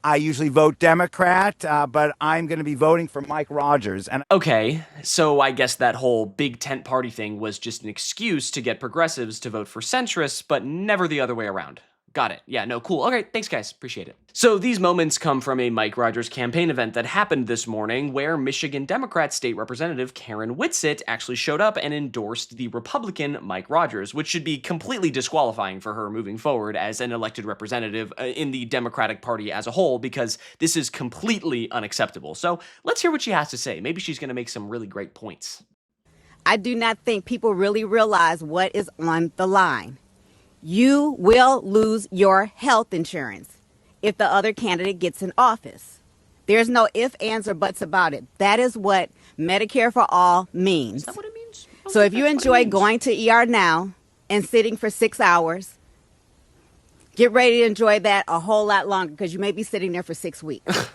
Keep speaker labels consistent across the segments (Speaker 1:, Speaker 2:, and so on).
Speaker 1: I usually vote Democrat, but I'm going to be voting for Mike Rogers. And
Speaker 2: Okay, so I guess that whole big tent party thing was just an excuse to get progressives to vote for centrists, but never the other way around. Got it. Yeah, no, cool. Okay, thanks guys, appreciate it. So these moments come from a Mike Rogers campaign event that happened this morning where Michigan Democrat State Representative Karen Whitsitt actually showed up and endorsed the Republican Mike Rogers, which should be completely disqualifying for her moving forward as an elected representative in the Democratic Party as a whole, because this is completely unacceptable. So let's hear what she has to say. Maybe she's going to make some really great points.
Speaker 3: I do not think people really realize what is on the line. You will lose your health insurance if the other candidate gets in office. There's no ifs, ands, or buts about it. That is what Medicare for All means.
Speaker 2: Is that what it means?
Speaker 3: So if you enjoy going to ER now and sitting for 6 hours, get ready to enjoy that a whole lot longer, because you may be sitting there for 6 weeks.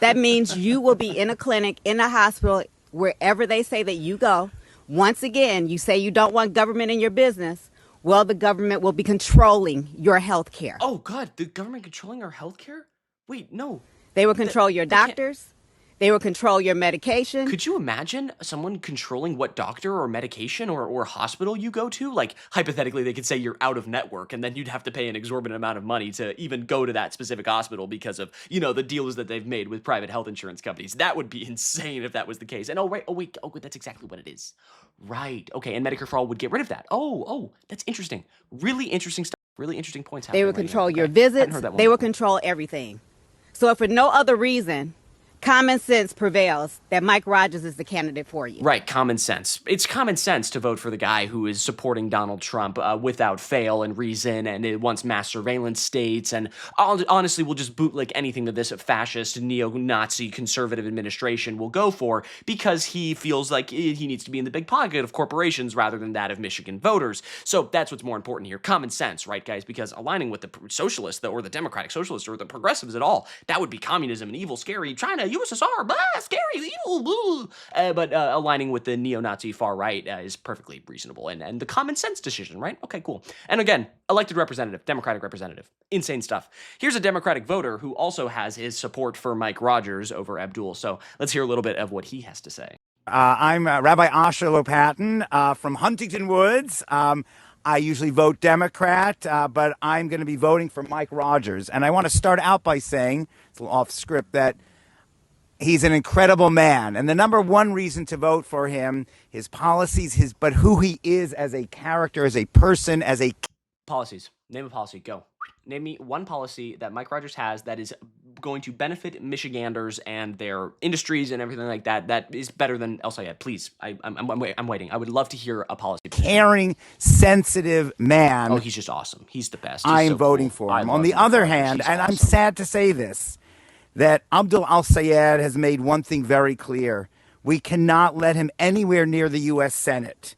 Speaker 3: That means you will be in a clinic, in a hospital, wherever they say that you go. Once again, you say you don't want government in your business. Well, the government will be controlling your health care.
Speaker 2: Oh, God, the government controlling our health care? Wait, no.
Speaker 3: They will control your doctors. They will control your medication.
Speaker 2: Could you imagine someone controlling what doctor or medication or hospital you go to? Like, hypothetically, they could say you're out of network, and then you'd have to pay an exorbitant amount of money to even go to that specific hospital because of, you know, the deals that they've made with private health insurance companies. That would be insane if that was the case. And oh, wait, that's exactly what it is. Right. Okay, and Medicare for All would get rid of that. Oh, that's interesting. Really interesting stuff. Really interesting points happening.
Speaker 3: They will control your visits. They will control everything. So if for no other reason, common sense prevails that Mike Rogers is the candidate for you.
Speaker 2: Right, common sense. It's common sense to vote for the guy who is supporting Donald Trump without fail and reason, and it wants mass surveillance states, and honestly will just bootlick anything that this fascist, neo-Nazi, conservative administration will go for, because he feels like he needs to be in the big pocket of corporations rather than that of Michigan voters. So that's what's more important here. Common sense, right, guys? Because aligning with the socialists, or the democratic socialists, or the progressives at all, that would be communism and evil, scary China, USSR, blah, scary, evil, but aligning with the neo-Nazi far right is perfectly reasonable and the common sense decision, right? Okay, cool. And again, elected representative, Democratic representative, insane stuff. Here's a Democratic voter who also has his support for Mike Rogers over Abdul. So let's hear a little bit of what he has to say.
Speaker 1: I'm Rabbi Asher Lopatin from Huntington Woods. I usually vote Democrat, but I'm going to be voting for Mike Rogers. And I want to start out by saying, it's a little off script, that he's an incredible man. And the number one reason to vote for him, his policies, but who he is as a character, as a person, as a...
Speaker 2: Policies. Name a policy. Go. Name me one policy that Mike Rogers has that is going to benefit Michiganders and their industries and everything like that. That is better than El Sayed. Please, I'm waiting. I would love to hear a policy.
Speaker 1: Caring, sensitive man.
Speaker 2: Oh, he's just awesome. He's the best.
Speaker 1: I am voting for him. On the other hand, and I'm sad to say this, that Abdul al-Sayed has made one thing very clear. We cannot let him anywhere near the U.S. Senate.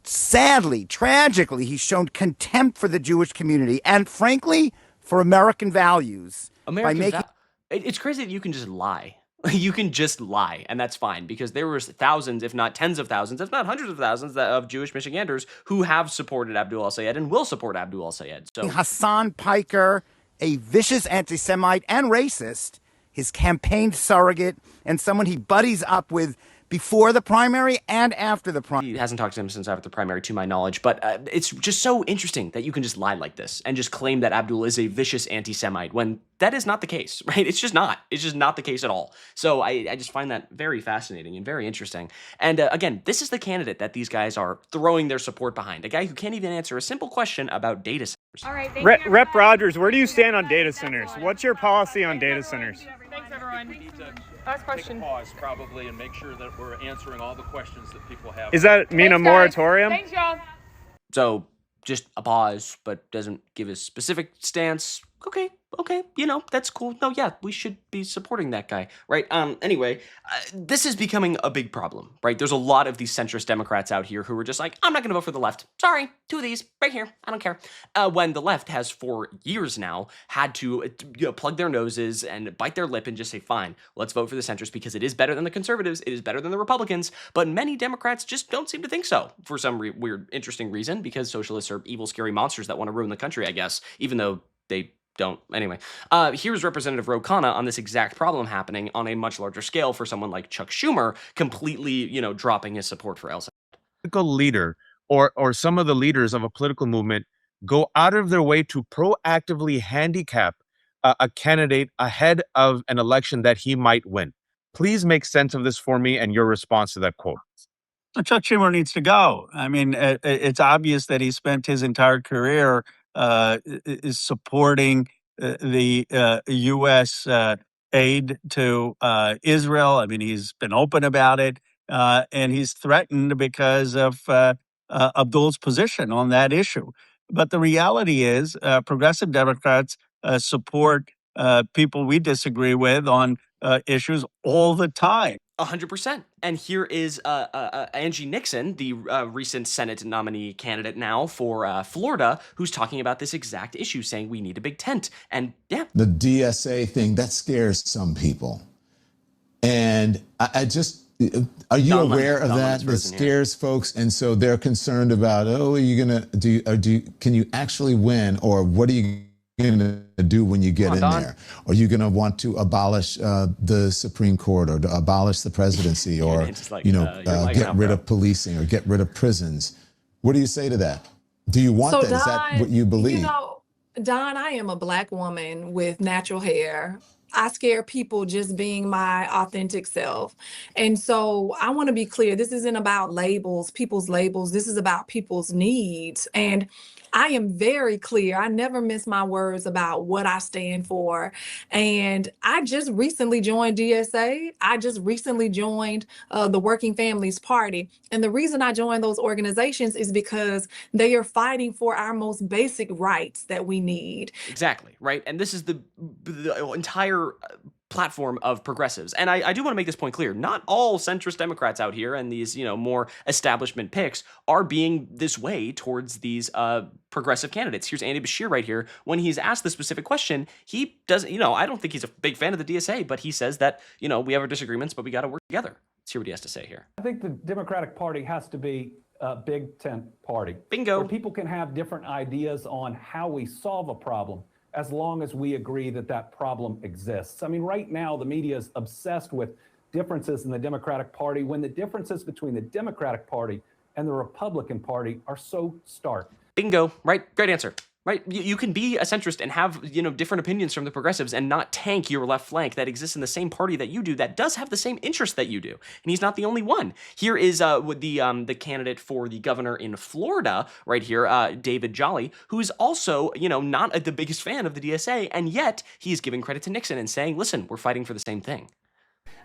Speaker 1: Sadly, tragically, he's shown contempt for the Jewish community and, frankly, for American values.
Speaker 2: It's crazy that you can just lie. You can just lie, and that's fine, because there was thousands, if not tens of thousands, if not hundreds of thousands of Jewish Michiganders who have supported Abdul al-Sayed and will support Abdul al-Sayed. So
Speaker 1: Hassan Piker, a vicious anti-Semite and racist, his campaign surrogate, and someone he buddies up with before the primary and after the primary.
Speaker 2: He hasn't talked to him since after the primary, to my knowledge, but it's just so interesting that you can just lie like this and just claim that Abdul is a vicious anti-Semite when that is not the case, right? It's just not. It's just not the case at all. So I just find that very fascinating and very interesting. And again, this is the candidate that these guys are throwing their support behind, a guy who can't even answer a simple question about data centers.
Speaker 4: All right,
Speaker 5: Rep Rogers, where do you stand on data centers? What's your policy on data centers?
Speaker 4: Thanks, everyone.
Speaker 6: We need to
Speaker 4: Last question.
Speaker 6: take a pause probably and make sure that we're answering all the questions that people have.
Speaker 5: Does that mean a moratorium?
Speaker 4: Thanks, y'all.
Speaker 2: So just a pause, but doesn't give a specific stance. Okay, you know, that's cool. No, yeah, we should be supporting that guy, right? Anyway, this is becoming a big problem, right? There's a lot of these centrist Democrats out here who are just like, I'm not going to vote for the left. Sorry, two of these right here. I don't care. When the left has for years now had to plug their noses and bite their lip and just say, fine, let's vote for the centrist because it is better than the conservatives. It is better than the Republicans. But many Democrats just don't seem to think so for some weird, interesting reason, because socialists are evil, scary monsters that want to ruin the country, I guess, even though they don't. Anyway, here's Representative Ro Khanna on this exact problem happening on a much larger scale for someone like Chuck Schumer, completely, dropping his support for El Salvador.
Speaker 4: Political leader or some of the leaders of a political movement go out of their way to proactively handicap a candidate ahead of an election that he might win. Please make sense of this for me and your response to that quote.
Speaker 7: Chuck Schumer needs to go. I mean, it's obvious that he spent his entire career is supporting the U.S. Aid to Israel. I mean, he's been open about it, and he's threatened because of Abdul's position on that issue. But the reality is, progressive Democrats support people we disagree with on issues all the time.
Speaker 2: 100%. And here is Angie Nixon, the recent Senate nominee candidate now for Florida, who's talking about this exact issue, saying we need a big tent. And yeah.
Speaker 8: The DSA thing, that scares some people. And I just, are you aware of that? That scares folks. And so they're concerned about, are you going to can you actually win? Or what are you going to do when you get in there? Are you going to want to abolish the Supreme Court or to abolish the presidency or, get rid of policing or get rid of prisons? What do you say to that? Do you want that?
Speaker 9: Don,
Speaker 8: is that what you believe?
Speaker 9: Don, I am a Black woman with natural hair. I scare people just being my authentic self. And so I want to be clear. This isn't about labels, people's labels. This is about people's needs. And I am very clear. I never miss my words about what I stand for. And I just recently joined DSA. I just recently joined the Working Families Party. And the reason I joined those organizations is because they are fighting for our most basic rights that we need.
Speaker 2: Exactly, right? And this is the entire platform of progressives. And I do want to make this point clear. Not all centrist Democrats out here and these, more establishment picks are being this way towards these progressive candidates. Here's Andy Bashir right here. When he's asked the specific question, he doesn't, I don't think he's a big fan of the DSA, but he says that, we have our disagreements, but we got to work together. Let's hear what he has to say here.
Speaker 10: I think the Democratic Party has to be a big tent party.
Speaker 2: Bingo.
Speaker 10: Where people can have different ideas on how we solve a problem, as long as we agree that that problem exists. I mean, right now, the media is obsessed with differences in the Democratic Party when the differences between the Democratic Party and the Republican Party are so stark.
Speaker 2: Bingo, right? Great answer. Right? You can be a centrist and have, different opinions from the progressives and not tank your left flank that exists in the same party that you do, that does have the same interest that you do. And he's not the only one. Here is the candidate for the governor in Florida right here, David Jolly, who's also, not the biggest fan of the DSA, and yet he's giving credit to Nixon and saying, listen, we're fighting for the same thing.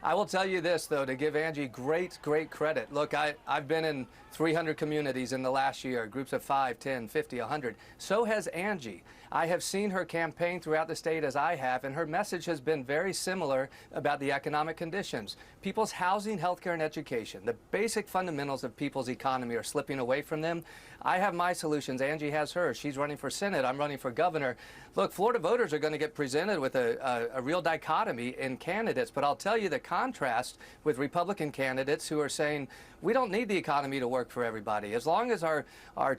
Speaker 11: I will tell you this, though, to give Angie great credit. Look, I've been in 300 communities in the last year, groups of 5, 10, 50, 100. So has Angie. I have seen her campaign throughout the state as I have, and her message has been very similar about the economic conditions. People's housing, healthcare, and education, the basic fundamentals of people's economy are slipping away from them. I have my solutions. Angie has hers. She's running for Senate. I'm running for governor. Look, Florida voters are going to get presented with a real dichotomy in candidates, but I'll tell you the contrast with Republican candidates who are saying, we don't need the economy to work for everybody. As long as our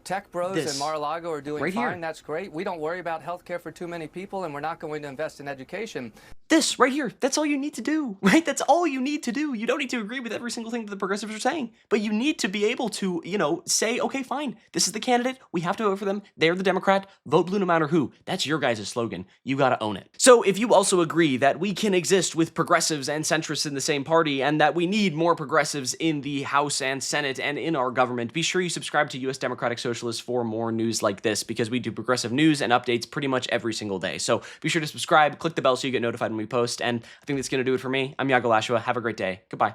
Speaker 11: tech bros in Mar-a-Lago are doing fine, that's great. We don't worry about health care for too many people, and we're not going to invest in education.
Speaker 2: This right here, that's all you need to do, right? That's all you need to do. You don't need to agree with every single thing that the progressives are saying, but you need to be able to, say, okay, fine, this is the candidate. We have to vote for them. They're the Democrat. Vote blue no matter who. That's your guys' slogan. You got to own it. So if you also agree that we can exist with progressives and centrists in the same party and that we need more progressives in the House and Senate and in our government, be sure you subscribe to US Democratic Socialists for more news like this, because we do progressive news and updates pretty much every single day. So be sure to subscribe, click the bell so you get notified when we post, and I think that's going to do it for me. I'm Iago Lashua. Have a great day. Goodbye.